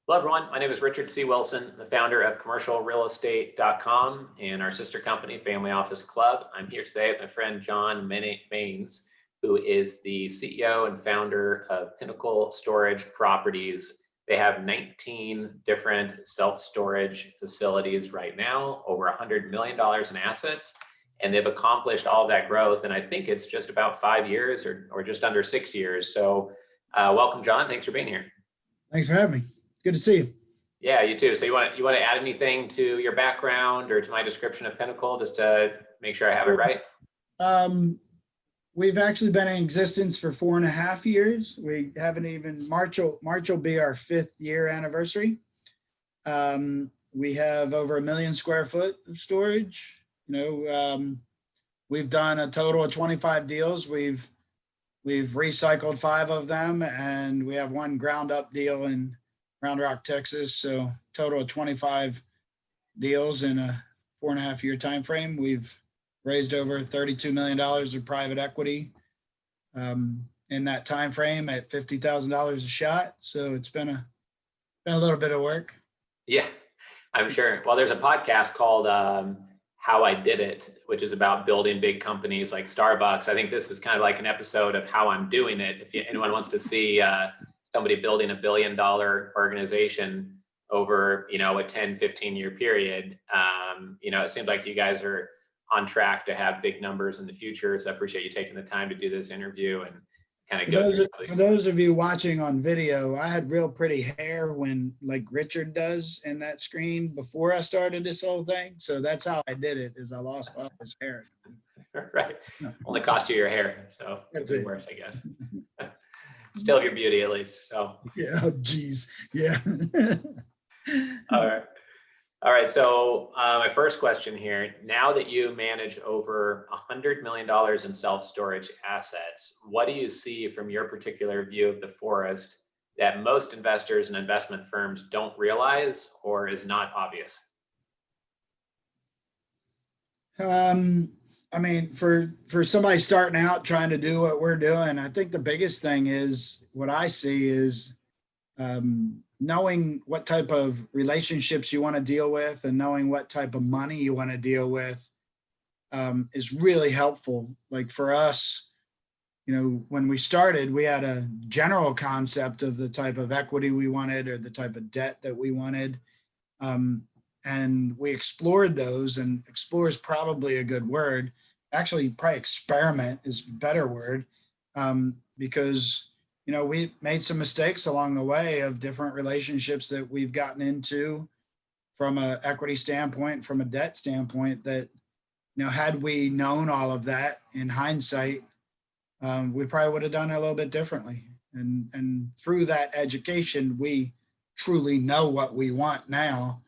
Hello, everyone. My name is Richard C. Wilson, the founder of commercialrealestate.com and our sister company, Family Office Club. I'm here today with my friend John Maines, who is the CEO and founder of Pinnacle Storage Properties. They have 19 different self-storage facilities right now, over $100 million in assets, and they've accomplished all of that growth. And I think it's just about 5 years or just under 6 years. So welcome, John. Thanks for being here. Thanks for having me. Good to see you. Yeah, you too. So you want to add anything to your background or to my description of Pinnacle, just to make sure I have it right? We've actually been in existence for 4.5 years. We haven't even, March will be our 5th year anniversary. We have over 1 million square foot of storage. We've done a total of 25 deals. We've recycled 5 of them, and we have 1 ground up deal in Round Rock, Texas. So total of 25 deals in a 4.5 year time frame. We've raised over $32 million of private equity in that time frame at $50,000 a shot. So it's been a little bit of work. Yeah, I'm sure. Well, there's a podcast called How I Did It, which is about building big companies like Starbucks. I think this is kind of like an episode of How I'm Doing It. If anyone wants to see somebody building $1 billion organization over, a 10, 15 year period, it seems like you guys are on track to have big numbers in the future. So I appreciate you taking the time to do this interview and kind of go through. For those of you watching on video, I had real pretty hair when, like Richard does in that screen, before I started this whole thing. So that's how I did it, is I lost all this hair. Right. Only cost you your hair. So that's it worse, I guess. Still your beauty, at least. So yeah, geez, yeah. All right. So my first question here: now that you manage over $100 million in self-storage assets, what do you see from your particular view of the forest that most investors and investment firms don't realize or is not obvious? I mean, for somebody starting out trying to do what we're doing, I think the biggest thing is what I see is knowing what type of relationships you want to deal with and knowing what type of money you want to deal with is really helpful. Like for us, when we started, we had a general concept of the type of equity we wanted or the type of debt that we wanted. And we explored those, and explore is probably a good word. Actually, probably experiment is a better word, because, we made some mistakes along the way of different relationships that we've gotten into from an equity standpoint, from a debt standpoint, that, had we known all of that in hindsight, we probably would have done it a little bit differently. And through that education, we truly know what we want now.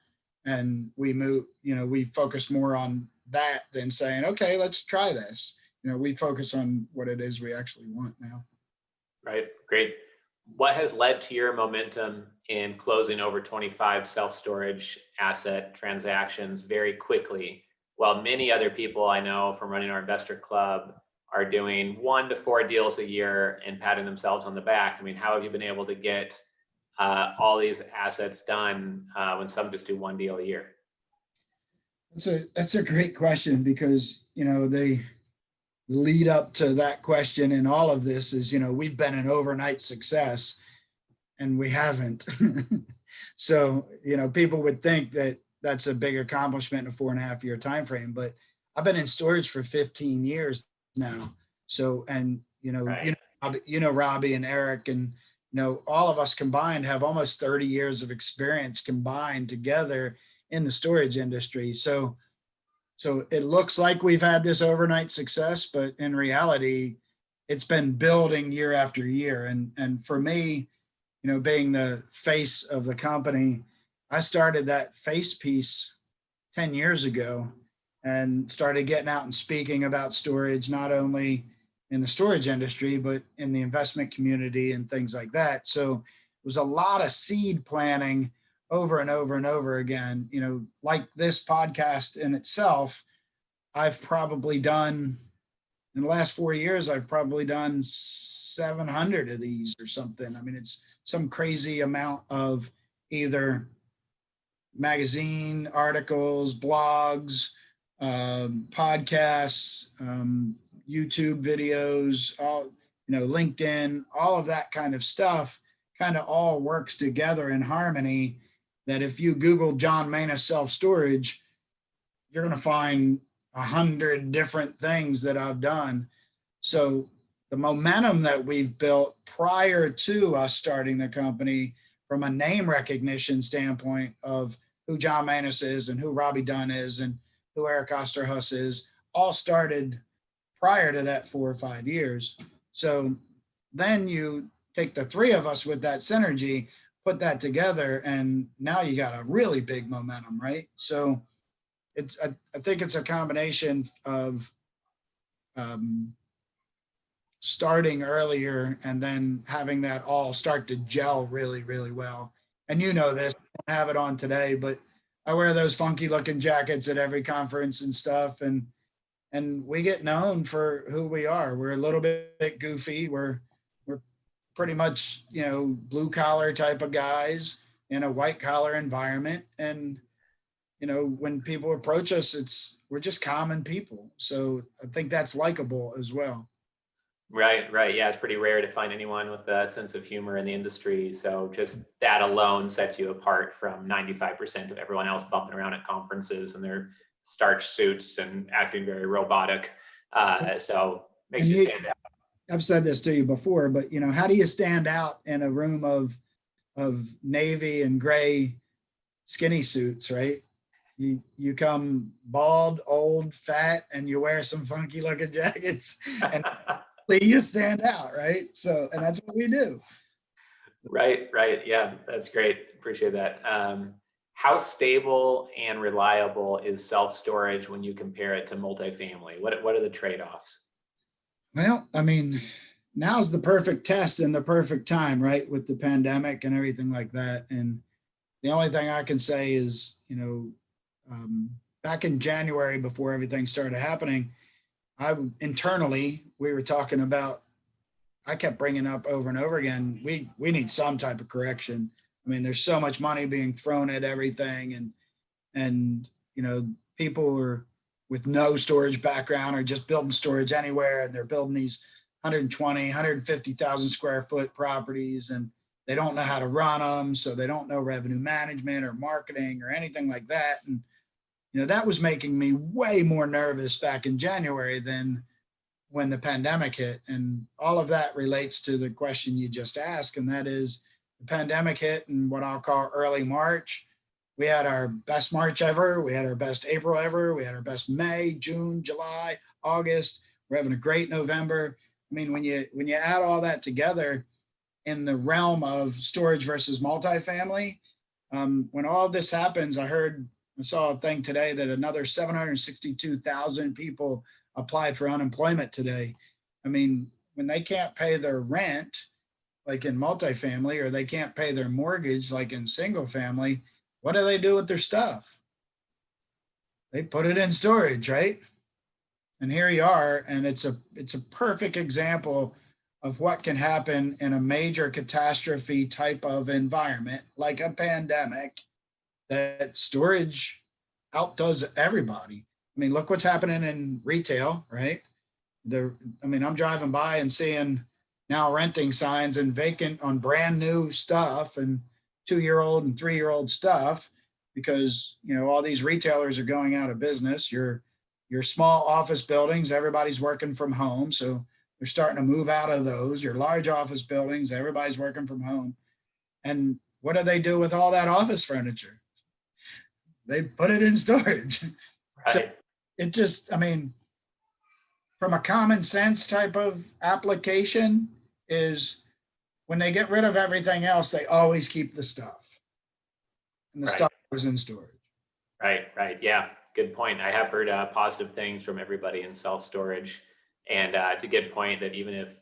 And we focus more on that than saying, okay, let's try this. We focus on what it is we actually want now. Right. Great. What has led to your momentum in closing over 25 self-storage asset transactions very quickly, while many other people I know from running our investor club are doing 1 to 4 deals a year and patting themselves on the back? I mean, how have you been able to get all these assets done when some just do 1 deal a year? That's a great question, because the lead up to that question in all of this is we've been an overnight success, and we haven't. So people would think that that's a big accomplishment in a 4.5 year time frame, but I've been in storage for 15 years now. So, and Right. Robbie and Eric and all of us combined have almost 30 years of experience combined together in the storage industry. So it looks like we've had this overnight success, but in reality, it's been building year after year. And for me, being the face of the company, I started that face piece 10 years ago and started getting out and speaking about storage, not only in the storage industry, but in the investment community and things like that. So it was a lot of seed planting over and over and over again. Like this podcast in itself, I've probably done, in the last 4 years, I've probably done 700 of these or something. I mean, it's some crazy amount of either magazine articles, blogs, podcasts, YouTube videos, all, LinkedIn, all of that kind of stuff kind of all works together in harmony, that if you Google John Manus self-storage, you're going to find 100 different things that I've done. So the momentum that we've built prior to us starting the company, from a name recognition standpoint of who John Manus is and who Robbie Dunn is and who Eric Osterhuss is, all started prior to that 4 or 5 years. So then you take the three of us with that synergy, put that together, and now you got a really big momentum, right? So I think it's a combination of starting earlier and then having that all start to gel really, really well. And this, I don't have it on today, but I wear those funky looking jackets at every conference and stuff. And we get known for who we are. We're a little bit goofy. We're pretty much, blue collar type of guys in a white collar environment. And, when people approach us, we're just common people. So I think that's likable as well. Right. Yeah, it's pretty rare to find anyone with a sense of humor in the industry. So just that alone sets you apart from 95% of everyone else bumping around at conferences in their starch suits and acting very robotic. So makes you stand out. I've said this to you before, but how do you stand out in a room of navy and gray skinny suits, right? You come bald, old, fat, and you wear some funky looking jackets, and you stand out, right? So, and that's what we do. Right. Yeah, that's great. Appreciate that. How stable and reliable is self-storage when you compare it to multifamily? What are the trade-offs? Well, I mean, now's the perfect test and the perfect time, right? With the pandemic and everything like that. And the only thing I can say is, back in January, before everything started happening, we were talking about, I kept bringing up over and over again, we need some type of correction. I mean, there's so much money being thrown at everything, and people are with no storage background are just building storage anywhere, and they're building these 120, 150,000 square foot properties, and they don't know how to run them, so they don't know revenue management or marketing or anything like that. And that was making me way more nervous back in January than when the pandemic hit. And all of that relates to the question you just asked, and that is, the pandemic hit in what I'll call early March. We had our best March ever. We had our best April ever. We had our best May, June, July, August. We're having a great November. I mean, when you add all that together in the realm of storage versus multifamily, when all this happens, I saw a thing today that another 762,000 people applied for unemployment today. I mean, when they can't pay their rent, like in multifamily, or they can't pay their mortgage, like in single family, what do they do with their stuff? They put it in storage, right? And here you are, and it's a perfect example of what can happen in a major catastrophe type of environment, like a pandemic, that storage outdoes everybody. I mean, look what's happening in retail, right? I'm driving by and seeing now renting signs and vacant on brand new stuff and 2-year-old and 3-year-old stuff, because all these retailers are going out of business. Your small office buildings, everybody's working from home, so they're starting to move out of those. Your large office buildings, everybody's working from home. And what do they do with all that office furniture? They put it in storage. Right. So it just, from a common sense type of application, is when they get rid of everything else, they always keep the stuff. And the stuff goes in storage. Right. Yeah, good point. I have heard positive things from everybody in self-storage. And it's a good point that even if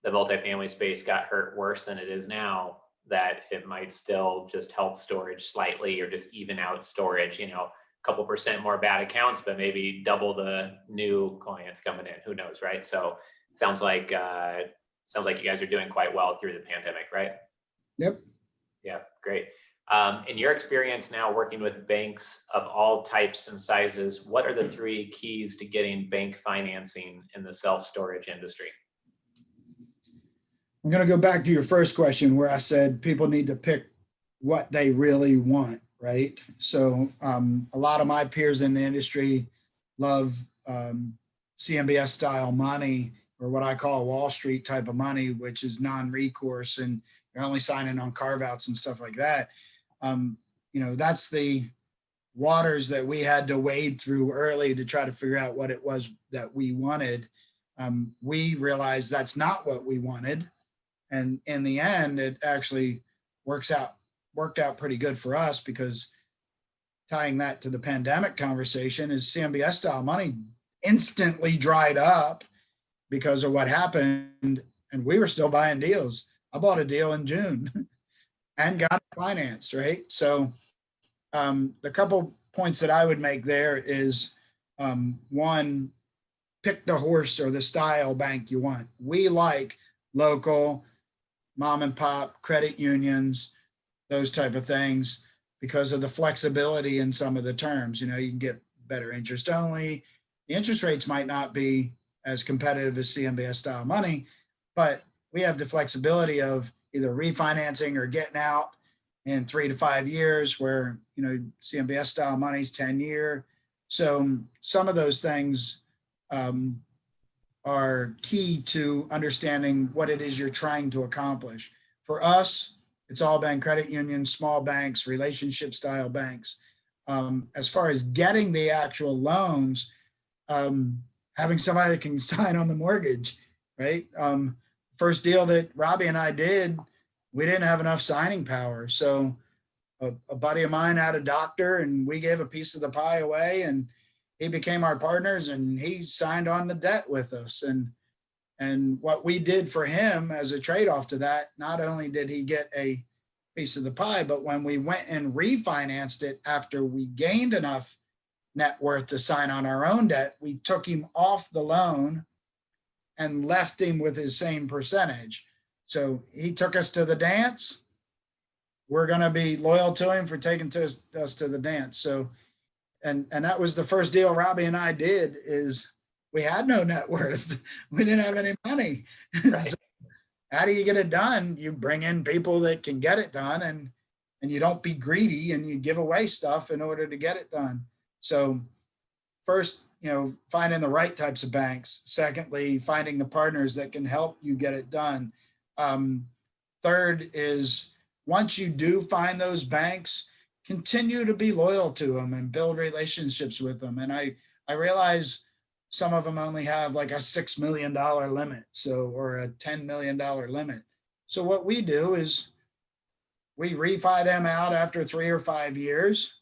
the multifamily space got hurt worse than it is now, that it might still just help storage slightly, or just even out storage, a couple % more bad accounts, but maybe double the new clients coming in. Who knows, right? So it sounds like you guys are doing quite well through the pandemic, right? Yep. Yeah, great. In your experience now working with banks of all types and sizes, what are the three keys to getting bank financing in the self-storage industry? I'm going to go back to your first question where I said people need to pick what they really want, right? So a lot of my peers in the industry love CMBS style money, or what I call Wall Street type of money, which is non-recourse and you're only signing on carve outs and stuff like that. That's the waters that we had to wade through early to try to figure out what it was that we wanted. We realized that's not what we wanted. And in the end, it actually worked out pretty good for us, because tying that to the pandemic conversation is CMBS style money instantly dried up because of what happened. And we were still buying deals. I bought a deal in June and got it financed, right? So the couple points that I would make there is one, pick the horse or the style bank you want. We like local, mom and pop, credit unions, those type of things, because of the flexibility in some of the terms. You can get better interest only. The interest rates might not be as competitive as CMBS style money, but we have the flexibility of either refinancing or getting out in 3 to 5 years, where CMBS style money's 10-year. So some of those things are key to understanding what it is you're trying to accomplish. For us, it's all been credit unions, small banks, relationship style banks. As far as getting the actual loans, having somebody that can sign on the mortgage, right? First deal that Robbie and I did, we didn't have enough signing power. So a buddy of mine had a doctor and we gave a piece of the pie away, and he became our partners and he signed on the debt with us. And what we did for him as a trade-off to that, not only did he get a piece of the pie, but when we went and refinanced it after we gained enough net worth to sign on our own debt, we took him off the loan and left him with his same percentage. So he took us to the dance. We're going to be loyal to him for taking us to the dance. So, and that was the first deal Robbie and I did, is we had no net worth. We didn't have any money. Right. So how do you get it done? You bring in people that can get it done, and you don't be greedy and you give away stuff in order to get it done. So first, finding the right types of banks. Secondly, finding the partners that can help you get it done. Third is, once you do find those banks, continue to be loyal to them and build relationships with them. And I realize some of them only have like a $6 million limit, or a $10 million limit. So what we do is we refi them out after 3 or 5 years,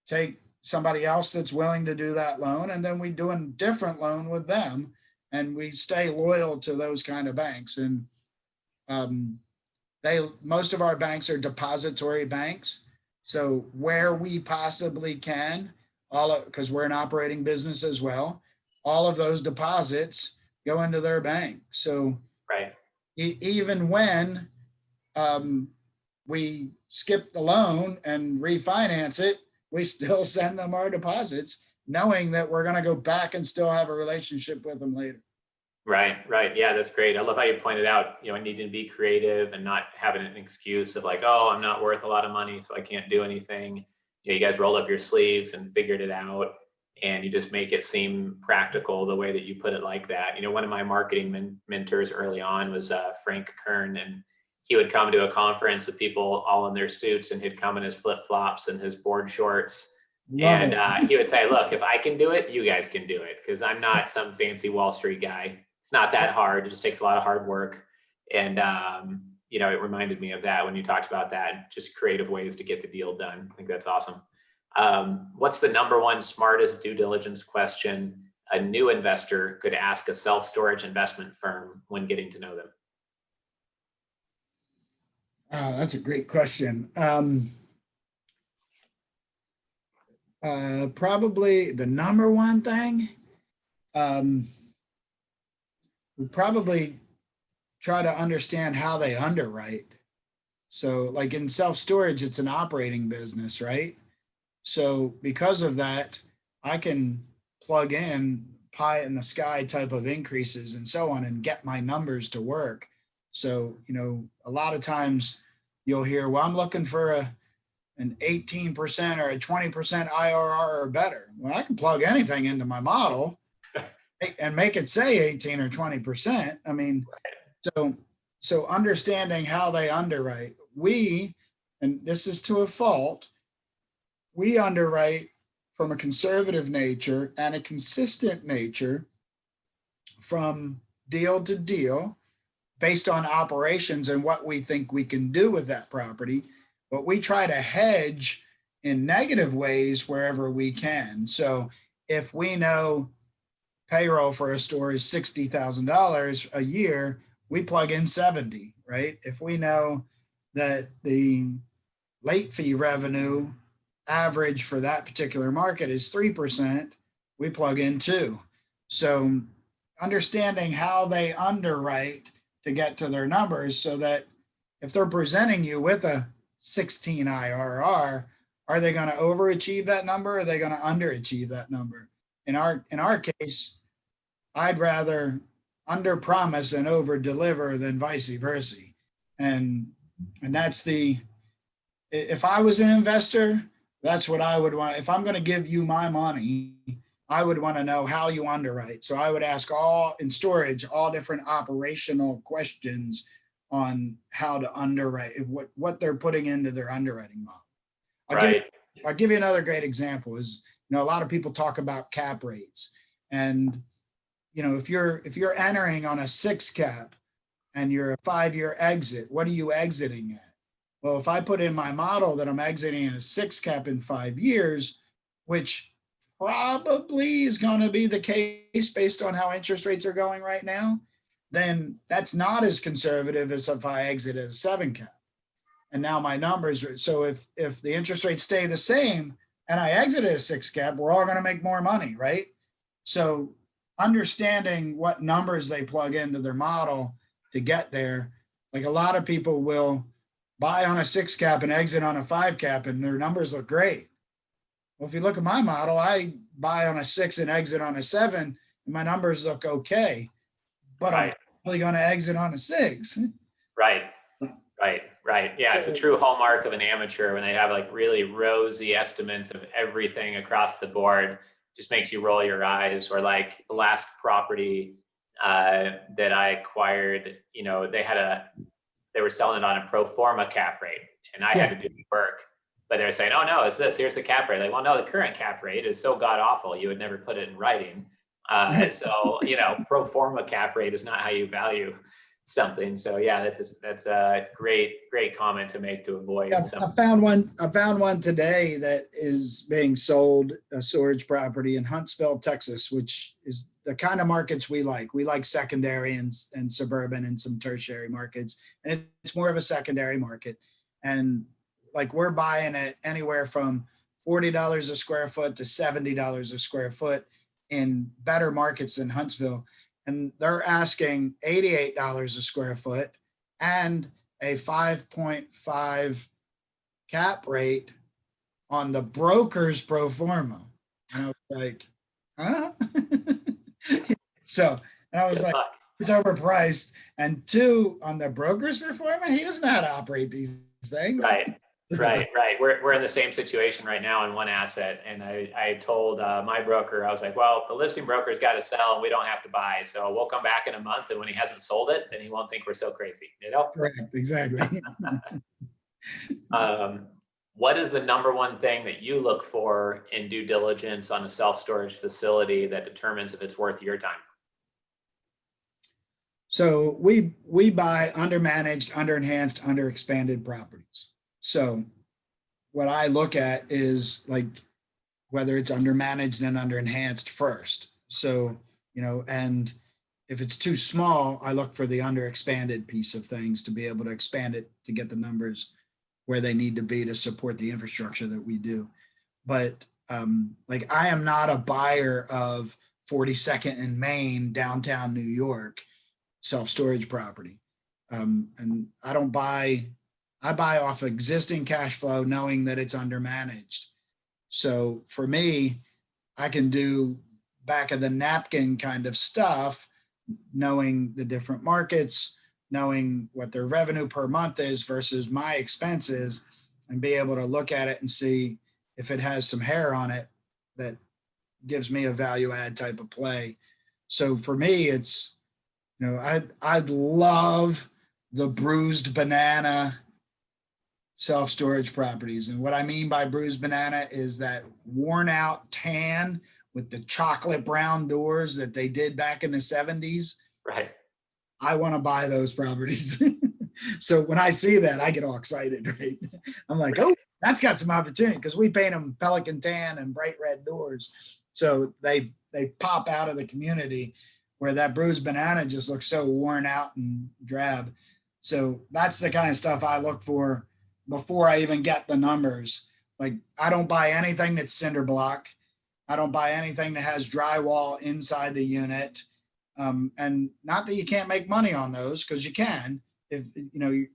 take somebody else that's willing to do that loan, and then we do a different loan with them, and we stay loyal to those kind of banks. And most of our banks are depository banks. So where we possibly can, because we're an operating business as well, all of those deposits go into their bank. So right. Even when we skip the loan and refinance it, we still send them our deposits, knowing that we're going to go back and still have a relationship with them later. Right. Yeah, that's great. I love how you pointed out, needing to be creative and not having an excuse of like, oh, I'm not worth a lot of money, so I can't do anything. You guys rolled up your sleeves and figured it out, and you just make it seem practical the way that you put it like that. One of my marketing mentors early on was Frank Kern, and he would come to a conference with people all in their suits, and he'd come in his flip-flops and his board shorts. He would say, look, if I can do it, you guys can do it, because I'm not some fancy Wall Street guy. It's not that hard. It just takes a lot of hard work. And, it reminded me of that when you talked about that, just creative ways to get the deal done. I think that's awesome. What's the number one smartest due diligence question a new investor could ask a self-storage investment firm when getting to know them? That's a great question. Probably the number one thing, we probably try to understand how they underwrite. So like in self-storage, it's an operating business, right? So because of that, I can plug in pie in the sky type of increases and so on and get my numbers to work. So, a lot of times you'll hear, well, I'm looking for an 18% or a 20% IRR or better. Well, I can plug anything into my model and make it say 18 or 20%. I mean, so understanding how they underwrite, and this is to a fault, we underwrite from a conservative nature and a consistent nature from deal to deal based on operations and what we think we can do with that property. But we try to hedge in negative ways wherever we can. So if we know payroll for a store is $60,000 a year, we plug in 70, right? If we know that the late fee revenue average for that particular market is 3%, we plug in 2. So understanding how they underwrite to get to their numbers, so that if they're presenting you with a 16 IRR, are they going to overachieve that number? Or are they going to underachieve that number? In our case, I'd rather under promise and over deliver than vice versa. And that's if I was an investor, that's what I would want. If I'm going to give you my money, I would want to know how you underwrite. So I would ask all different operational questions on how to underwrite, what they're putting into their underwriting model. I'll give you another great example is, a lot of people talk about cap rates, and if you're entering on a 6 cap and you're a 5-year exit, what are you exiting at? Well, if I put in my model that I'm exiting in a 6 cap in 5 years, which probably is going to be the case based on how interest rates are going right now, then that's not as conservative as if I exit at a 7 cap. And now my numbers are, so if the interest rates stay the same and I exit at a 6 cap, we're all going to make more money, right? So understanding what numbers they plug into their model to get there, like a lot of people will buy on a 6 cap and exit on a 5 cap and their numbers look great. Well, if you look at my model, I buy on a 6 and exit on a 7 and my numbers look okay, but I'm probably going to exit on a 6. Right. Yeah, it's a true hallmark of an amateur when they have like really rosy estimates of everything across the board. Just makes you roll your eyes. Or like the last property that I acquired, they were selling it on a pro forma cap rate, and I had to do the work. But they're saying, oh no, it's this, here's the cap rate. Like, well, no, the current cap rate is so god awful, you would never put it in writing. So, pro forma cap rate is not how you value something. So yeah, that's a great comment to make to avoid. I found one today that is being sold, a storage property in Huntsville, Texas, which is the kind of markets we like. We like secondary and suburban and some tertiary markets. And it's more of a secondary market. And like we're buying it anywhere from $40 a square foot to $70 a square foot in better markets than Huntsville. And they're asking $88 a square foot and a 5.5 cap rate on the broker's pro forma. And I was like, huh? And I was like, it's overpriced. And 2, on the broker's pro forma, he doesn't know how to operate these things. Right. We're in the same situation right now in one asset. And I told my broker, I was like, well, the listing broker's got to sell and we don't have to buy. So we'll come back in a month. And when he hasn't sold it, then he won't think we're so crazy, Correct. Exactly. What is the number one thing that you look for in due diligence on a self-storage facility that determines if it's worth your time? So we buy undermanaged, underenhanced, underexpanded properties. So what I look at is like whether it's undermanaged and underenhanced first. So, and if it's too small, I look for the underexpanded piece of things to be able to expand it to get the numbers where they need to be to support the infrastructure that we do. But like I am not a buyer of 42nd and Main, downtown New York, self-storage property. And I don't buy I buy off existing cash flow knowing that it's undermanaged. So for me, I can do back of the napkin kind of stuff, knowing the different markets, knowing what their revenue per month is versus my expenses, and be able to look at it and see if it has some hair on it that gives me a value add type of play. So for me, it's, I'd love the bruised banana self-storage properties. And what I mean by bruised banana is that worn out tan with the chocolate brown doors that they did back in the 70s. Right. I want to buy those properties. So when I see that, I get all excited, right? I'm like, oh, that's got some opportunity, because we paint them pelican tan and bright red doors. So they pop out of the community, where that bruised banana just looks so worn out and drab. So that's the kind of stuff I look for before I even get the numbers. Like, I don't buy anything that's cinder block. I don't buy anything that has drywall inside the unit. And not that you can't make money on those, because you can. If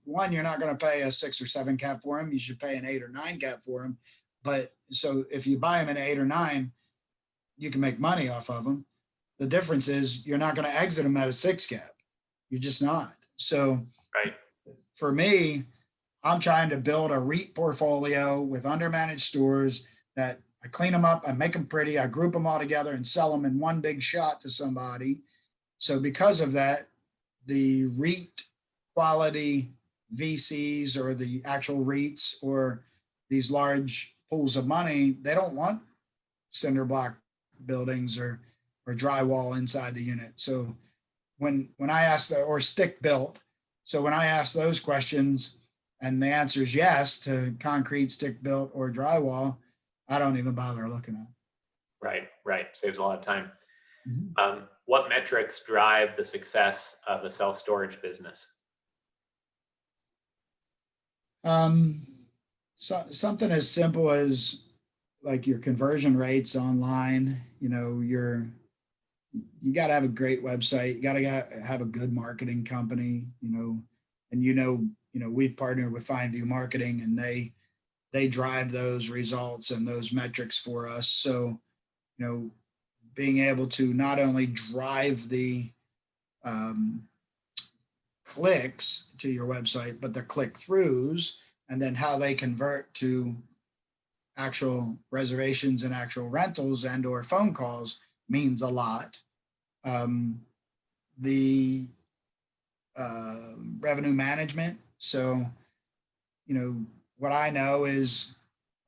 one, you're not going to pay a 6 or 7 cap for them. You should pay an 8 or 9 cap for them. But so if you buy them at 8 or 9, you can make money off of them. The difference is you're not going to exit them at a 6 cap. You're just not. So Right. For me, I'm trying to build a REIT portfolio with undermanaged stores that I clean them up, I make them pretty, I group them all together and sell them in one big shot to somebody. So because of that, the REIT quality VCs, or the actual REITs, or these large pools of money, they don't want cinder block buildings or drywall inside the unit. So when I ask or stick built. So when I ask those questions and the answer is yes to concrete, stick built, or drywall, I don't even bother looking at it. Right. Saves a lot of time. Mm-hmm. What metrics drive the success of a self-storage business? So something as simple as like your conversion rates online. You got to have a great website. You got to have a good marketing company. And we've partnered with Fine View Marketing, and they drive those results and those metrics for us. So being able to not only drive the clicks to your website, but the click-throughs, and then how they convert to actual reservations and actual rentals and or phone calls means a lot. The revenue management. So, what I know is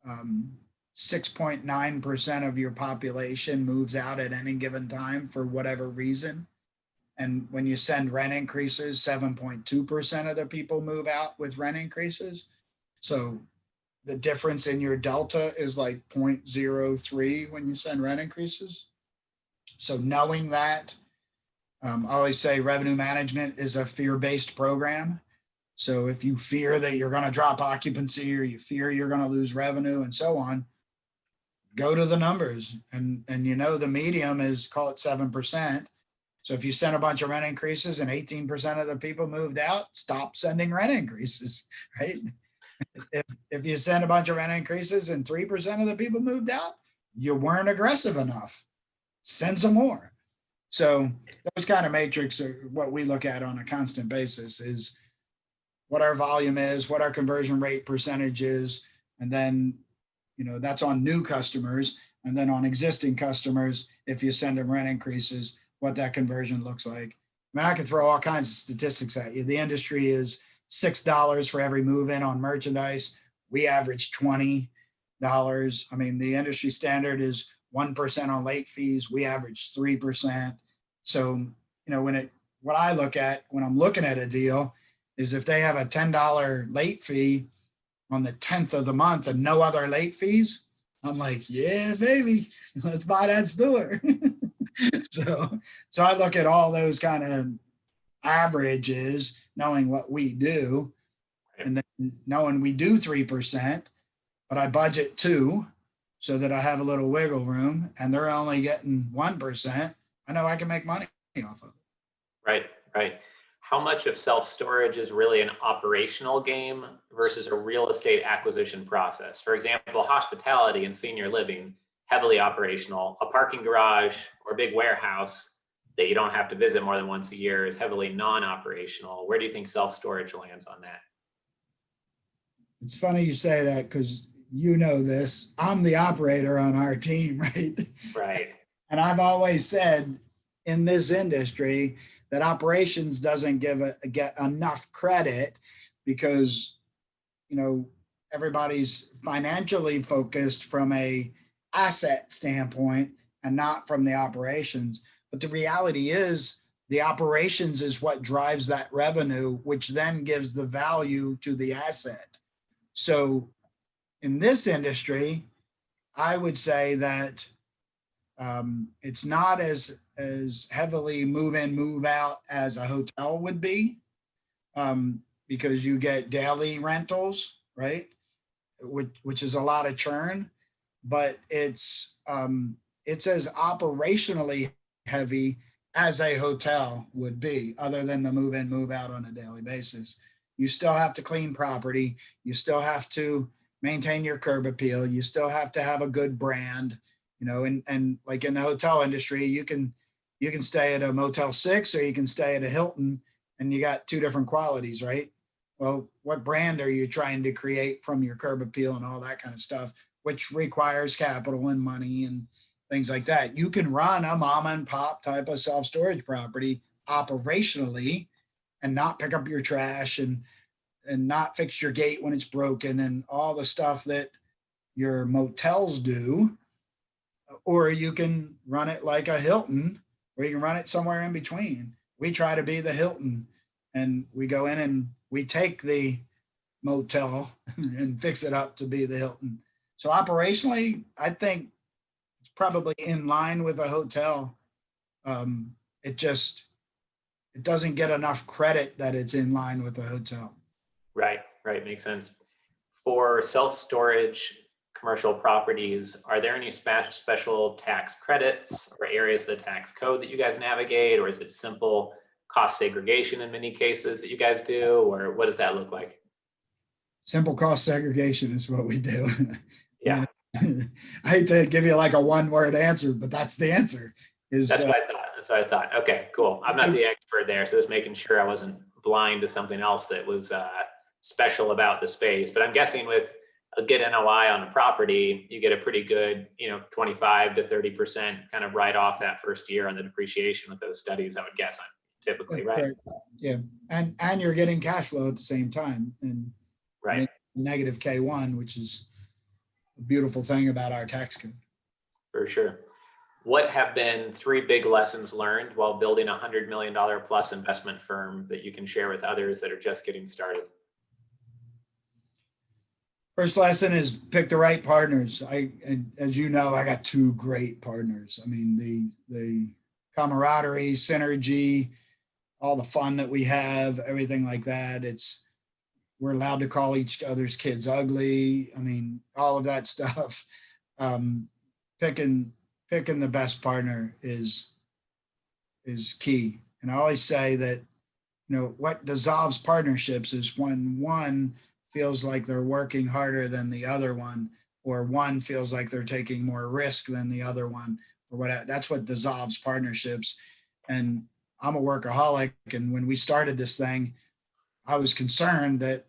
6.9% of your population moves out at any given time for whatever reason. And when you send rent increases, 7.2% of the people move out with rent increases. So the difference in your delta is like 0.03 when you send rent increases. So knowing that, I always say revenue management is a fear-based program. So if you fear that you're going to drop occupancy, or you fear you're going to lose revenue and so on, go to the numbers. And the medium is, call it 7%. So if you send a bunch of rent increases and 18% of the people moved out, stop sending rent increases, right? If you send a bunch of rent increases and 3% of the people moved out, you weren't aggressive enough. Send some more. So those kind of matrix are what we look at on a constant basis, is what our volume is, what our conversion rate percentage is, and then, that's on new customers. And then on existing customers, if you send them rent increases, what that conversion looks like. I mean, I could throw all kinds of statistics at you. The industry is $6 for every move in on merchandise. We average $20. I mean, the industry standard is 1% on late fees. We average 3%. So, what I look at when I'm looking at a deal is if they have a $10 late fee on the 10th of the month and no other late fees, I'm like, yeah, baby, let's buy that store. So I look at all those kind of averages, knowing what we do, and then knowing we do 3%, but I budget 2%, so that I have a little wiggle room, and they're only getting 1%. I know I can make money off of it. Right. how much of self-storage is really an operational game versus a real estate acquisition process? For example, hospitality and senior living, heavily operational. A parking garage or a big warehouse that you don't have to visit more than once a year is heavily non-operational. Where do you think self-storage lands on that? It's funny you say that because you know this. I'm the operator on our team, right? Right. And I've always said in this industry that operations doesn't get enough credit because, you know, everybody's financially focused from a asset standpoint and not from the operations. But the reality is the operations is what drives that revenue, which then gives the value to the asset. So in this industry, I would say that it's not as heavily move in, move out as a hotel would be, because you get daily rentals, right? Which is a lot of churn, but it's as operationally heavy as a hotel would be, other than the move in, move out on a daily basis. You still have to clean property. You still have to maintain your curb appeal. You still have to have a good brand, you know, and like in the hotel industry, you can stay at a Motel 6 or you can stay at a Hilton and you got two different qualities, right? Well, what brand are you trying to create from your curb appeal and all that kind of stuff, which requires capital and money and things like that. You can run a mom and pop type of self-storage property operationally and not pick up your trash and not fix your gate when it's broken and all the stuff that your motels do. Or you can run it like a Hilton, or you can run it somewhere in between. We try to be the Hilton, and we go in and we take the motel and fix it up to be the Hilton. So operationally, I think it's probably in line with a hotel. It doesn't get enough credit that it's in line with a hotel. Right, right, makes sense. For self-storage commercial properties, are there any special tax credits or areas of the tax code that you guys navigate, or is it simple cost segregation in many cases that you guys do, or what does that look like? Simple cost segregation is what we do. Yeah, I hate to give you like a one-word answer, but that's the answer. that's what I thought. That's what I thought. Okay, cool. I'm not the expert there, so just making sure I wasn't blind to something else that was special about the space. But I'm guessing with a good NOI on a property, you get a pretty good, 25 to 30% kind of write off that first year on the depreciation with those studies, I would guess, typically, right? Correct. Yeah, and you're getting cash flow at the same time, and right, negative K1, which is a beautiful thing about our tax code. For sure. What have been 3 big lessons learned while building a $100 million plus investment firm that you can share with others that are just getting started? First lesson is pick the right partners. As you know, I got 2 great partners. I mean, the camaraderie, synergy, all the fun that we have, everything like that. We're allowed to call each other's kids ugly. I mean, all of that stuff. Picking the best partner is key. And I always say that, what dissolves partnerships is when one feels like they're working harder than the other one, or one feels like they're taking more risk than the other one, or whatever. That's what dissolves partnerships. And I'm a workaholic. And when we started this thing, I was concerned that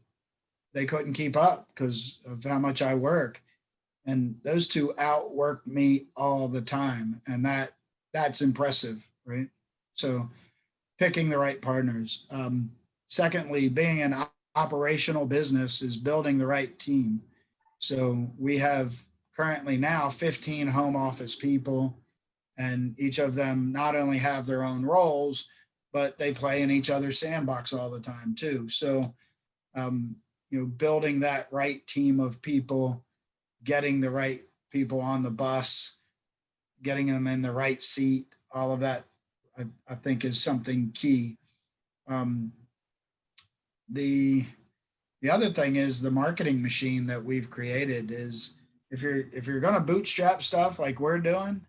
they couldn't keep up because of how much I work. And those 2 outwork me all the time. And that's impressive, right? So picking the right partners. Secondly, being an operational business is building the right team. So we have currently now 15 home office people, and each of them not only have their own roles, but they play in each other's sandbox all the time too. So, building that right team of people, getting the right people on the bus, getting them in the right seat, all of that, I think is something key. The other thing is the marketing machine that we've created is if you're going to bootstrap stuff like we're doing,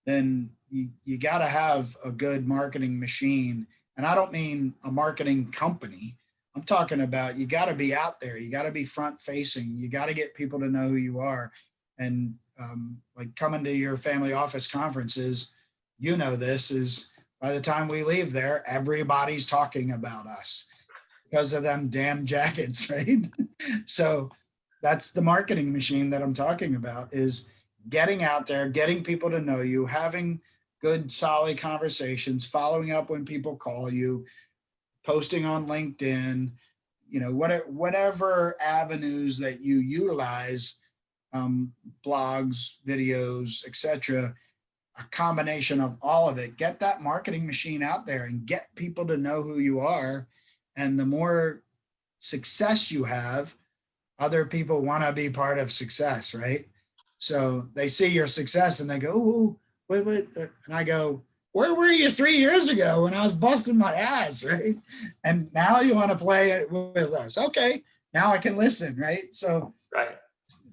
then you got to have a good marketing machine And I don't mean a marketing company. I'm talking about, you got to be out there. You got to be front facing. You got to get people to know who you are. And like coming to your family office conferences, you know, this is, by the time we leave there, everybody's talking about us because of them damn jackets, right? So that's the marketing machine that I'm talking about, is getting out there, getting people to know you, having good, solid conversations, following up when people call you, posting on LinkedIn, you know, whatever avenues that you utilize, blogs, videos, etc. A combination of all of it. Get that marketing machine out there and get people to know who you are. And the more success you have, other people want to be part of success, right? So they see your success and they go, "Ooh, wait." And I go, "Where were you 3 years ago when I was busting my ass," right? And now you want to play it with us. Okay, now I can listen, right? So Right.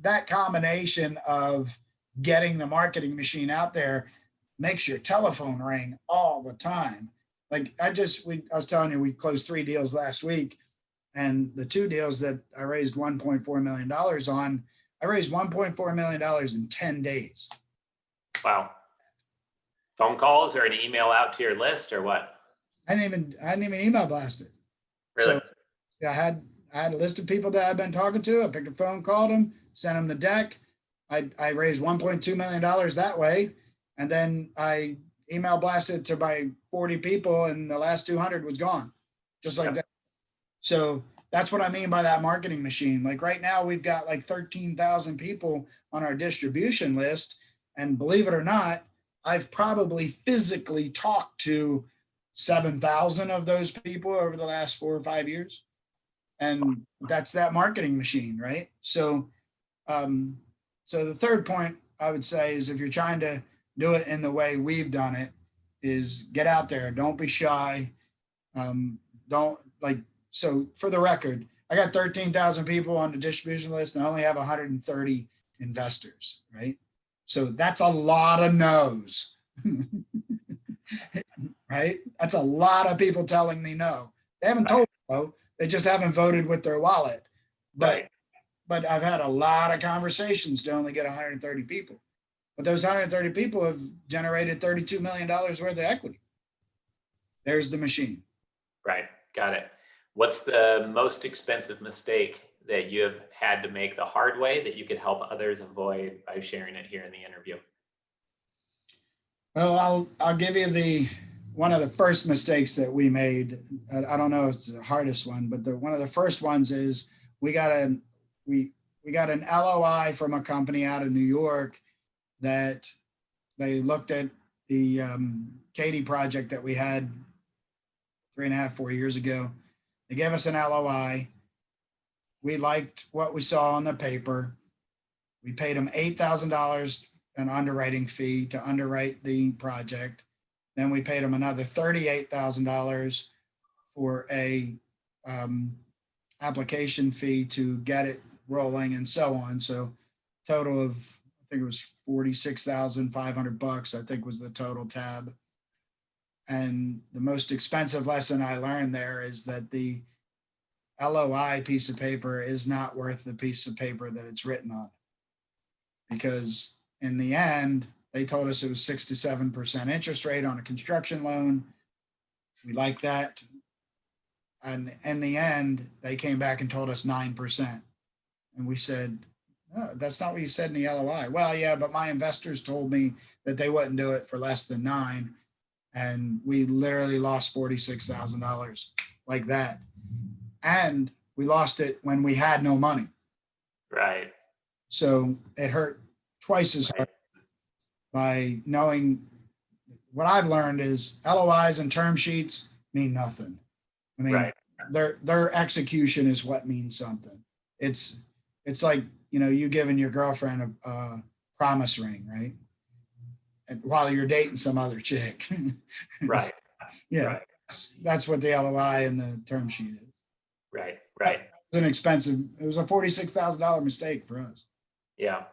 that combination of getting the marketing machine out there makes your telephone ring all the time. Like I was telling you, we closed 3 deals last week, and the 2 deals that I raised $1.4 million on, I raised $1.4 million in 10 days. Wow. Phone calls or an email out to your list or what? I didn't even email blast it. Really? So I had a list of people that I've been talking to. I picked a phone, called them, sent them the deck. I raised $1.2 million that way. And then I email blasted to my 40 people, and the last 200 was gone. Just like that. So that's what I mean by that marketing machine. Like right now, we've got like 13,000 people on our distribution list. And believe it or not, I've probably physically talked to 7,000 of those people over the last 4 or 5 years. And that's that marketing machine, right? So, so the third point I would say is, if you're trying to do it in the way we've done it, is get out there. Don't be shy. Don't like, so for the record, I got 13,000 people on the distribution list and I only have 130 investors, right? So that's a lot of no's, right? That's a lot of people telling me no. They haven't told me no. They just haven't voted with their wallet. But I've had a lot of conversations to only get 130 people. But those 130 people have generated $32 million worth of equity. There's the machine. Right. Got it. What's the most expensive mistake that you have had to make the hard way that you could help others avoid by sharing it here in the interview? Well, I'll give you one of the first mistakes that we made. I don't know if it's the hardest one, but one of the first ones is we got an LOI from a company out of New York that they looked at the Katy project that we had 3.5, 4 years ago. They gave us an LOI. We liked what we saw on the paper. We paid them $8,000 an underwriting fee to underwrite the project. Then we paid them another $38,000 for a application fee to get it rolling and so on. So total of, I think it was $46,500, I think was the total tab. And the most expensive lesson I learned there is that the LOI piece of paper is not worth the piece of paper that it's written on. Because in the end, they told us it was 6 to 7% interest rate on a construction loan. We like that. And in the end, they came back and told us 9%. And we said, oh, that's not what you said in the LOI. Well, yeah, but my investors told me that they wouldn't do it for less than 9%. And we literally lost $46,000 like that. And we lost it when we had no money. Right. So it hurt twice as hard by knowing. What I've learned is LOIs and term sheets mean nothing. I mean, their execution is what means something. It's like, you know, you giving your girlfriend a promise ring, right? And while you're dating some other chick. Right. Yeah. Right. That's what the LOI and the term sheet is. Right. It was a $46,000 mistake for us. Yeah.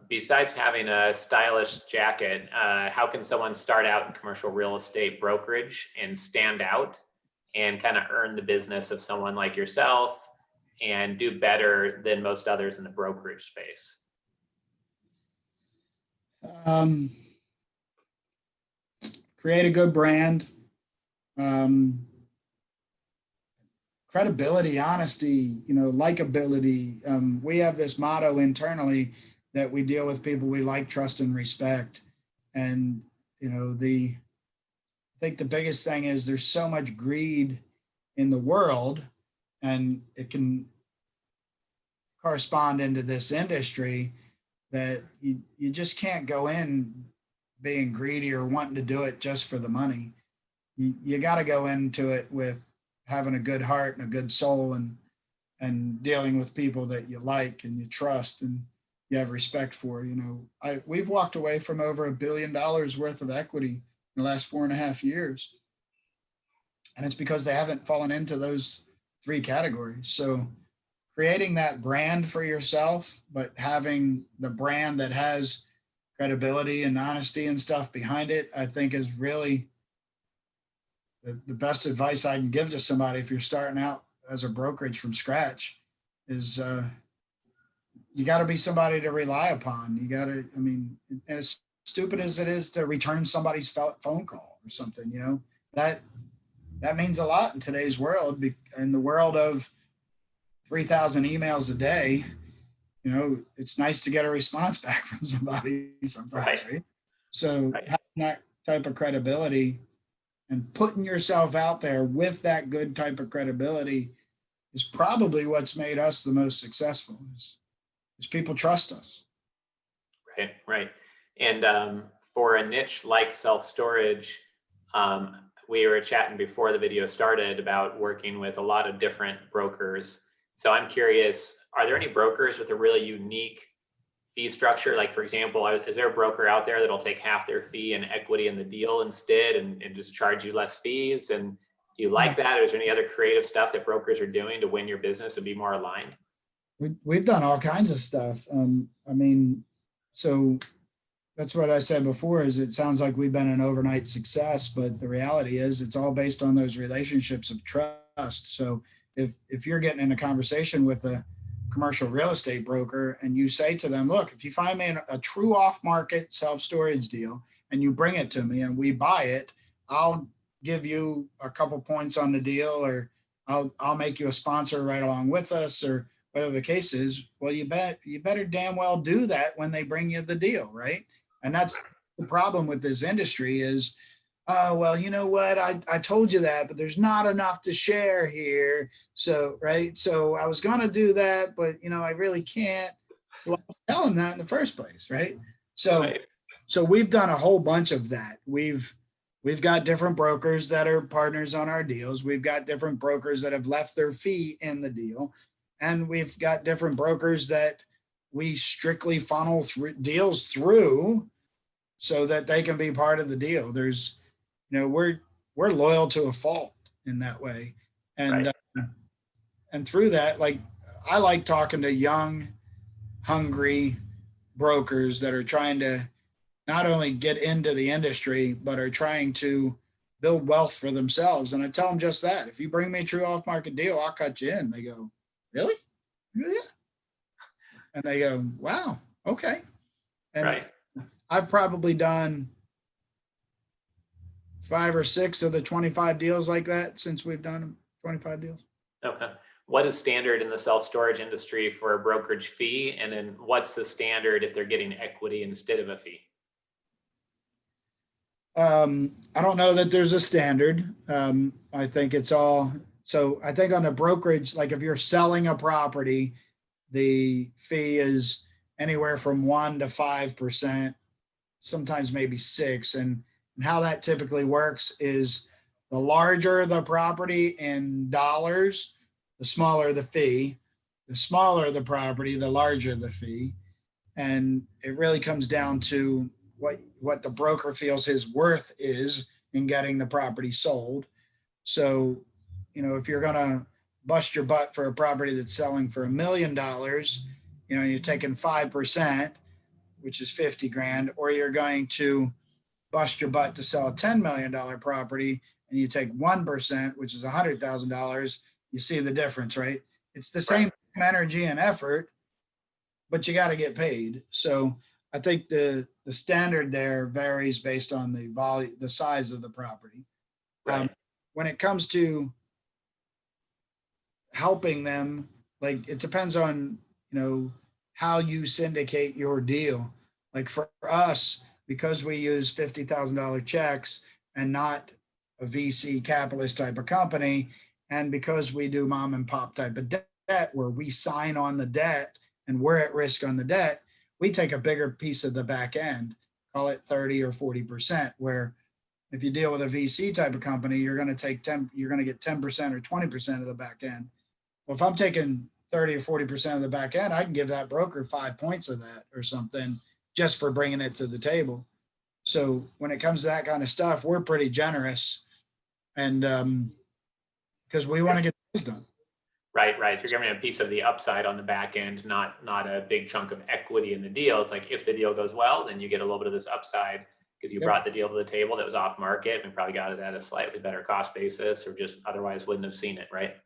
Besides having a stylish jacket, how can someone start out in commercial real estate brokerage and stand out and kind of earn the business of someone like yourself and do better than most others in the brokerage space? Create a good brand, credibility, honesty, likability. We have this motto internally that we deal with people we like, trust, and respect. And, I think the biggest thing is there's so much greed in the world, and it can correspond into this industry that you just can't go in being greedy or wanting to do it just for the money. You got to go into it with having a good heart and a good soul, and dealing with people that you like and you trust and you have respect for. We've walked away from over $1 billion worth of equity in the last 4.5 years. And it's because they haven't fallen into those 3 categories. So creating that brand for yourself, but having the brand that has credibility and honesty and stuff behind it, I think is really the best advice I can give to somebody if you're starting out as a brokerage from scratch is you got to be somebody to rely upon. You got to, as stupid as it is to return somebody's phone call or something, that means a lot in today's world. In the world of 3,000 emails a day, it's nice to get a response back from somebody sometimes, right? So having that type of credibility and putting yourself out there with that good type of credibility is probably what's made us the most successful, is people trust us. Right. And for a niche like self-storage, we were chatting before the video started about working with a lot of different brokers. So I'm curious, are there any brokers with a really unique fee structure? Like, for example, is there a broker out there that'll take half their fee and equity in the deal instead and just charge you less fees? And do you like that? Or is there any other creative stuff that brokers are doing to win your business and be more aligned? We've done all kinds of stuff. So that's what I said before, is it sounds like we've been an overnight success, but the reality is it's all based on those relationships of trust. So if you're getting in a conversation with a commercial real estate broker and you say to them, look, if you find me a true off-market self-storage deal and you bring it to me and we buy it, I'll give you a couple points on the deal, or I'll make you a sponsor right along with us, or whatever the case is. Well, you better damn well do that when they bring you the deal, right? And that's the problem with this industry is, well, you know what? I told you that, but there's not enough to share here. So, right. So I was going to do that, but I really can't. Well, tell them that in the first place. Right. So we've done a whole bunch of that. We've got different brokers that are partners on our deals. We've got different brokers that have left their fee in the deal. And we've got different brokers that we strictly funnel deals through so that they can be part of the deal. There's, we're loyal to a fault in that way. And, and through that, like, I like talking to young, hungry brokers that are trying to not only get into the industry, but are trying to build wealth for themselves. And I tell them just that. If you bring me a true off-market deal, I'll cut you in. They go, really? Yeah. And they go, wow, okay. And I've probably done 5 or 6 of the 25 deals like that since we've done 25 deals. Okay. What is standard in the self-storage industry for a brokerage fee? And then what's the standard if they're getting equity instead of a fee? I don't know that there's a standard. I think it's all, so I think on the brokerage, like if you're selling a property, the fee is anywhere from 1% to 5%, sometimes maybe 6%. And how that typically works is the larger the property in dollars, the smaller the fee. The smaller the property, the larger the fee. And it really comes down to what the broker feels his worth is in getting the property sold. So, if you're going to bust your butt for a property that's selling for $1 million, you're taking 5%, which is 50 grand, or you're going to bust your butt to sell a $10 million property and you take 1%, which is $100,000, you see the difference, right? It's the same energy and effort, but you got to get paid. So I think the standard there varies based on the volume, the size of the property. Right. When it comes to helping them, like it depends on, how you syndicate your deal. Like for us, because we use $50,000 checks and not a VC capitalist type of company, and because we do mom and pop type of debt where we sign on the debt and we're at risk on the debt, we take a bigger piece of the back end, call it 30 or 40%, where if you deal with a VC type of company, you're going to get 10% or 20% of the back end. Well, if I'm taking 30 or 40% of the back end, I can give that broker 5 points of that or something just for bringing it to the table. So when it comes to that kind of stuff, we're pretty generous, and because we want to get things done. Right. If you're giving a piece of the upside on the back end, not a big chunk of equity in the deal. It's like if the deal goes well, then you get a little bit of this upside because you brought the deal to the table that was off market and probably got it at a slightly better cost basis, or just otherwise wouldn't have seen it, right?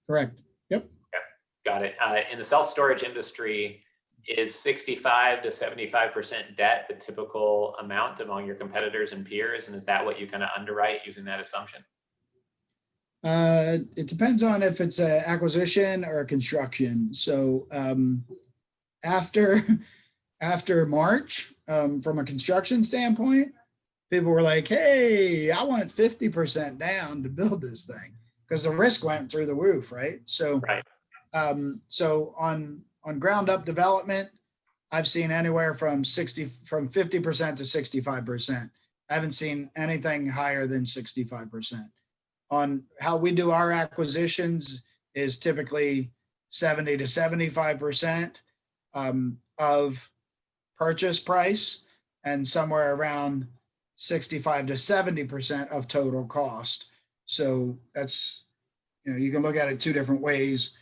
Correct. Yep. Okay. Got it. In the self-storage industry, is 65 to 75% debt the typical amount among your competitors and peers? And is that what you kind of underwrite using that assumption? It depends on if it's an acquisition or a construction. So after March, from a construction standpoint, people were like, "Hey, I want 50% down to build this thing," because the risk went through the roof, right? So, so on ground up development, I've seen anywhere from 50% to 65%. I haven't seen anything higher than 65%. On how we do our acquisitions is typically 70 to 75% of purchase price, and somewhere around 65 to 70% of total cost. So that's, you can look at it two different ways.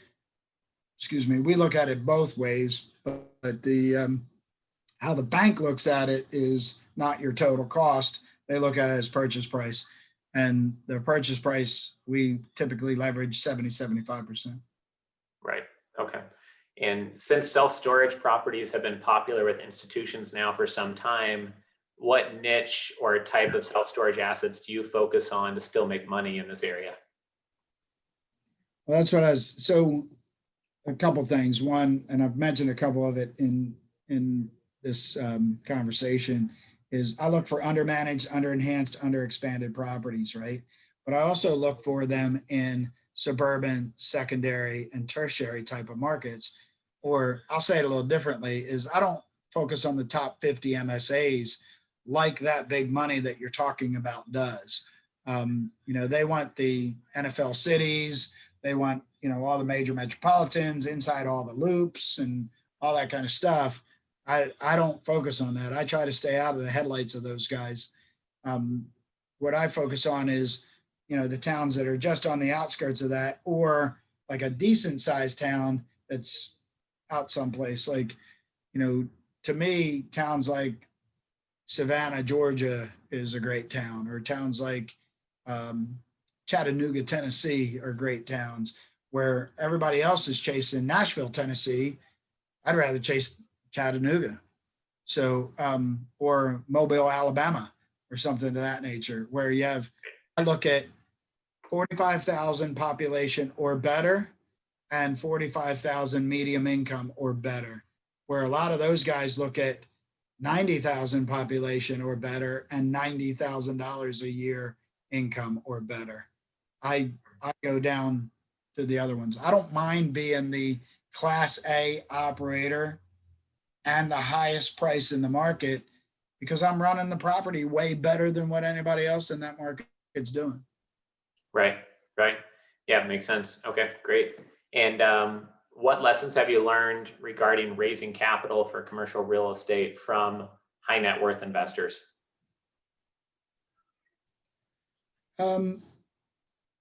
Excuse me. We look at it both ways, but the how the bank looks at it is not your total cost. They look at it as purchase price, and the purchase price, we typically leverage 75%. Right. Okay. And since self-storage properties have been popular with institutions now for some time, what niche or type of self-storage assets do you focus on to still make money in this area? Well, that's what so a couple things. One, and I've mentioned a couple of it in this conversation, is I look for undermanaged, underenhanced, underexpanded properties, right? But I also look for them in suburban, secondary, and tertiary type of markets. Or I'll say it a little differently, is I don't focus on the top 50 MSAs like that big money that you're talking about does. They want the NFL cities, they want, all the major metropolitans inside all the loops and all that kind of stuff. I don't focus on that. I try to stay out of the headlights of those guys. What I focus on is, the towns that are just on the outskirts of that, or like a decent sized town that's out someplace. Like, to me, towns like Savannah, Georgia is a great town, or towns like Chattanooga, Tennessee are great towns, where everybody else is chasing Nashville, Tennessee. I'd rather chase Chattanooga. So, or Mobile, Alabama, or something to that nature, where I look at 45,000 population or better and 45,000 medium income or better, where a lot of those guys look at 90,000 population or better and $90,000 a year income or better. I go down to the other ones. I don't mind being the class A operator and the highest price in the market, because I'm running the property way better than what anybody else in that market is doing. Right. Yeah, makes sense. Okay, great. And what lessons have you learned regarding raising capital for commercial real estate from high net worth investors? Some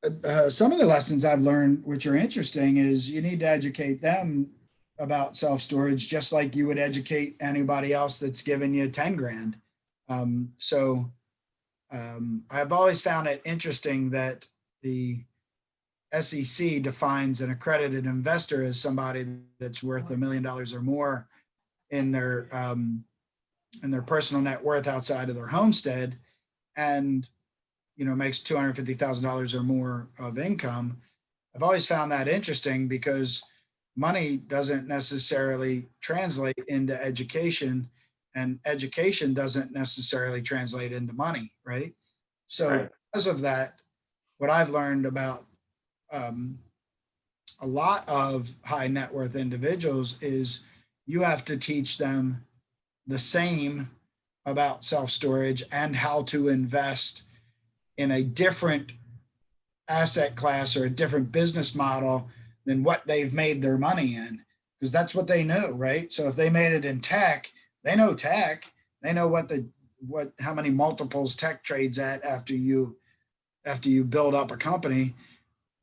of the lessons I've learned, which are interesting, is you need to educate them about self-storage, just like you would educate anybody else that's given you 10 grand. I've always found it interesting that the SEC defines an accredited investor as somebody that's worth $1 million or more in their personal net worth outside of their homestead, and makes $250,000 or more of income. I've always found that interesting because money doesn't necessarily translate into education, and education doesn't necessarily translate into money, right? So Right. because of that, what I've learned about a lot of high net worth individuals is you have to teach them the same about self-storage and how to invest in a different asset class or a different business model than what they've made their money in, because that's what they know, right? So if they made it in tech, they know tech, they know how many multiples tech trades at after you build up a company,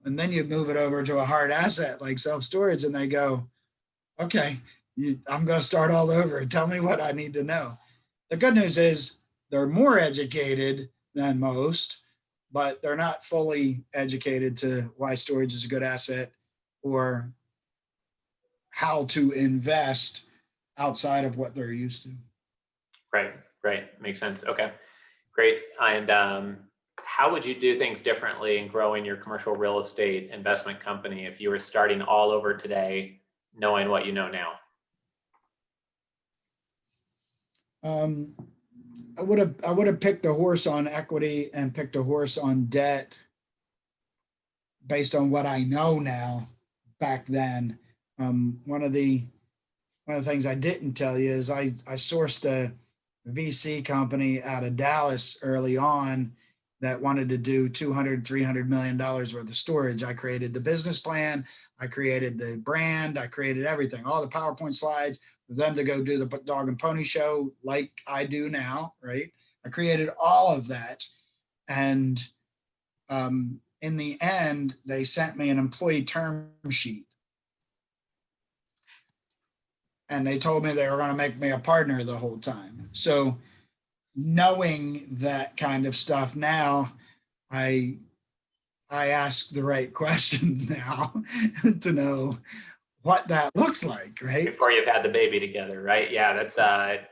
and then you move it over to a hard asset like self-storage and they go, okay, I'm going to start all over. Tell me what I need to know. The good news is they're more educated than most, but they're not fully educated to why storage is a good asset or how to invest outside of what they're used to. Right. Makes sense. Okay, great. And how would you do things differently in growing your commercial real estate investment company if you were starting all over today, knowing what you know now? I would have picked a horse on equity and picked a horse on debt based on what I know now back then. One of the things I didn't tell you is I sourced a VC company out of Dallas early on that wanted to do $200-300 million worth of storage. I created the business plan, I created the brand, I created everything, all the PowerPoint slides for them to go do the dog and pony show like I do now, right? I created all of that. And in the end, they sent me an employee term sheet. And they told me they were going to make me a partner the whole time. So knowing that kind of stuff now, I ask the right questions now to know what that looks like, right? Before you've had the baby together, right? Yeah, that's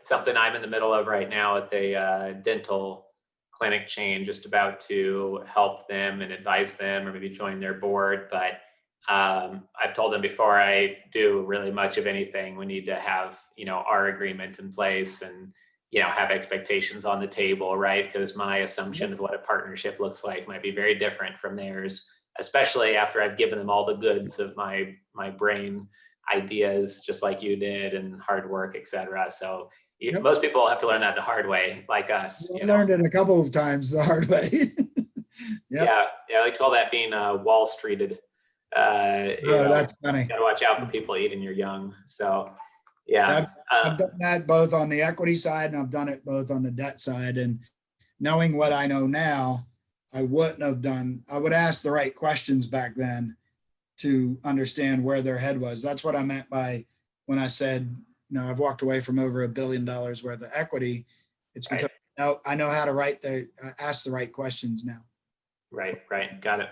something I'm in the middle of right now at the dental clinic chain, just about to help them and advise them or maybe join their board. But I've told them before I do really much of anything, we need to have, our agreement in place and, have expectations on the table, right? Because my assumption of what a partnership looks like might be very different from theirs, especially after I've given them all the goods of my brain ideas, just like you did, and hard work, et cetera. So most people have to learn that the hard way, like us. I learned it a couple of times the hard way. Yeah, I like to call that being Wall Streeted. That's funny. You got to watch out for people eating your young. So, yeah. I've done that both on the equity side and I've done it both on the debt side. And knowing what I know now, I would ask the right questions back then to understand where their head was. That's what I meant by when I said, I've walked away from over $1 billion worth of equity. It's because I know how to ask the right questions now. Right. Got it.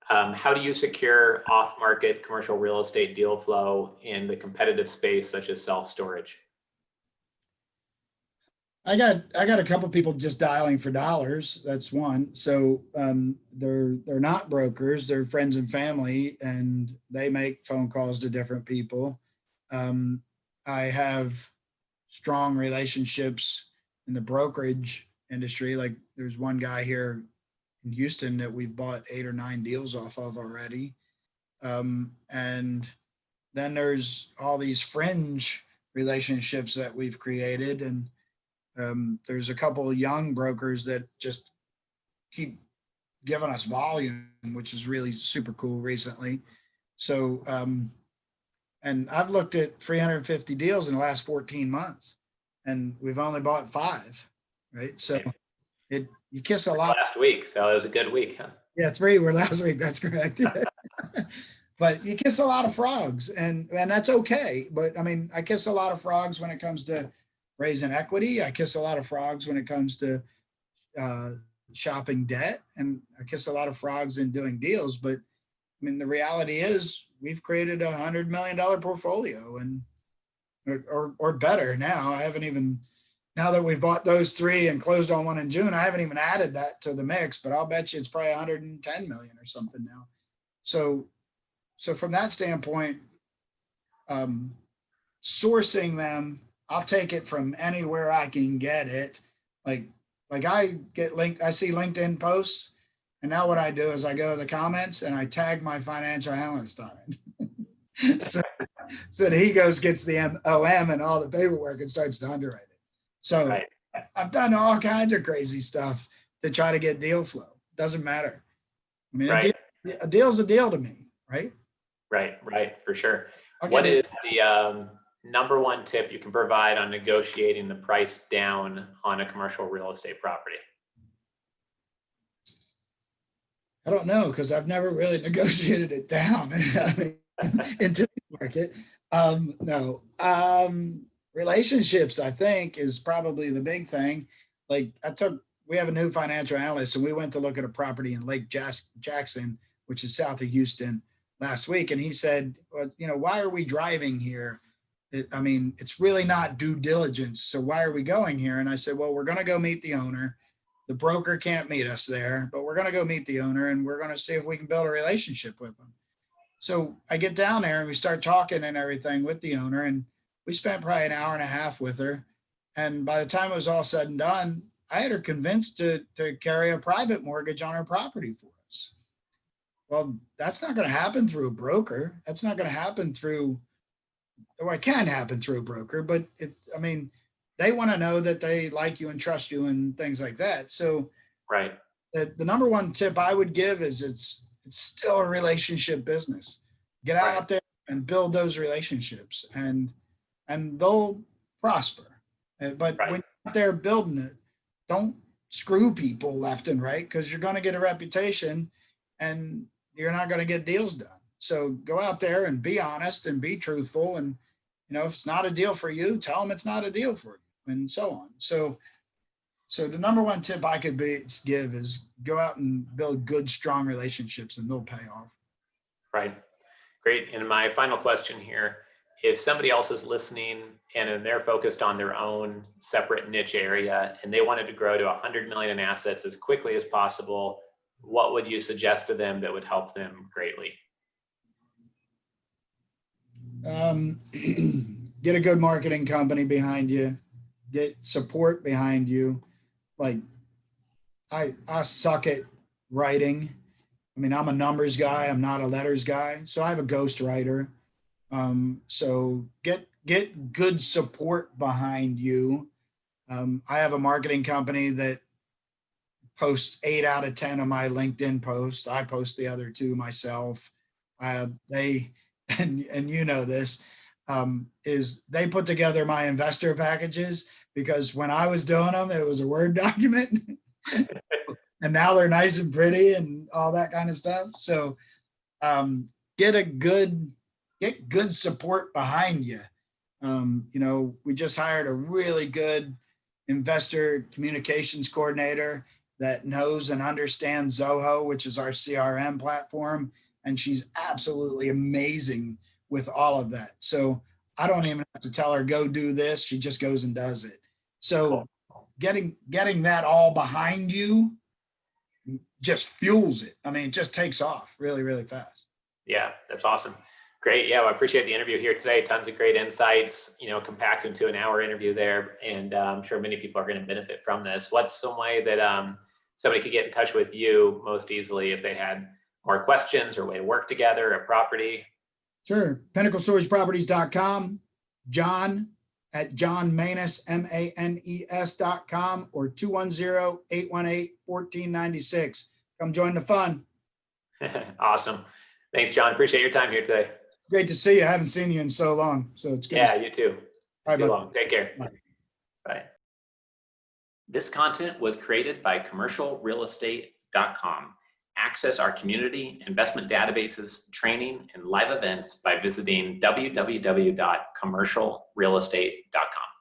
How do you secure off-market commercial real estate deal flow in the competitive space such as self-storage? I got a couple people just dialing for dollars. That's one. So they're not brokers. They're friends and family, and they make phone calls to different people. I have strong relationships in the brokerage industry. Like there's one guy here in Houston that we've bought 8 or 9 deals off of already. And then there's all these fringe relationships that we've created. And there's a couple of young brokers that just keep giving us volume, which is really super cool recently. So, and I've looked at 350 deals in the last 14 months and we've only bought 5, right? So you kiss a lot. Last week, so it was a good week, huh? Yeah, 3 were last week. That's correct. but you kiss a lot of frogs, and that's okay. But I mean, I kiss a lot of frogs when it comes to raising equity. I kiss a lot of frogs when it comes to uh, shopping debt, and I kiss a lot of frogs in doing deals. But I mean, the reality is we've created $100 million portfolio, and or better now. I haven't even, now that we've bought those three and closed on one in June, I haven't even added that to the mix, but I'll bet you it's probably 110 million or something now. So from that standpoint, sourcing them, I'll take it from anywhere I can get it. Like I see LinkedIn posts, and now what I do is I go to the comments and I tag my financial analyst on it. so that he gets the OM and all the paperwork and starts to underwrite it. So Right. I've done all kinds of crazy stuff to try to get deal flow. Doesn't matter. I mean, Right. a deal's a deal to me, right? Right, for sure. What is the number one tip you can provide on negotiating the price down on a commercial real estate property? I don't know, because I've never really negotiated it down into the market. No. Relationships, I think, is probably the big thing. Like we have a new financial analyst, and we went to look at a property in Lake Jackson, which is south of Houston, last week. And he said, well, why are we driving here? It's really not due diligence. So why are we going here? And I said, well, we're going to go meet the owner. The broker can't meet us there, but we're going to go meet the owner, and we're going to see if we can build a relationship with them. So I get down there and we start talking and everything with the owner, and we spent probably an hour and a half with her. And by the time it was all said and done, I had her convinced to carry a private mortgage on her property for us. Well, that's not going to happen through a broker. That's not going to happen through, well, it can happen through a broker, but they want to know that they like you and trust you and things like that. So right. The number one tip I would give is it's still a relationship business. Get out there and build those relationships, and they'll prosper. But when you're out there building it, don't screw people left and right, because you're going to get a reputation and you're not going to get deals done. So go out there and be honest and be truthful. And, if it's not a deal for you, tell them it's not a deal for you, and so on. So the number one tip I could give is go out and build good, strong relationships, and they'll pay off. Right. Great. And my final question here, if somebody else is listening and they're focused on their own separate niche area and they wanted to grow to 100 million in assets as quickly as possible, what would you suggest to them that would help them greatly? Get a good marketing company behind you, get support behind you. Like I suck at writing. I'm a numbers guy. I'm not a letters guy. So I have a ghostwriter. So get good support behind you. I have a marketing company that posts 8 out of 10 of my LinkedIn posts. I post the other 2 myself. They this is they put together my investor packages, because when I was doing them, it was a Word document. And now they're nice and pretty and all that kind of stuff. So get good support behind you. We just hired a really good investor communications coordinator that knows and understands Zoho, which is our CRM platform. And she's absolutely amazing with all of that. So I don't even have to tell her, go do this. She just goes and does it. So getting that all behind you just fuels it. It just takes off really, really fast. Yeah, that's awesome. Great. Yeah, well, I appreciate the interview here today. Tons of great insights, compact into an hour interview there. And I'm sure many people are going to benefit from this. What's some way that somebody could get in touch with you most easily if they had more questions or way to work together, a property? Sure. PinnacleStorageProperties.com, John at johnmanes, MANES.com, or 210-818-1496. Come join the fun. Awesome. Thanks, John. Appreciate your time here today. Great to see you. I haven't seen you in so long. So it's good. Yeah, you too. Bye, Too long. Take care. Bye. Bye. This content was created by commercialrealestate.com. Access our community, investment databases, training, and live events by visiting www.commercialrealestate.com.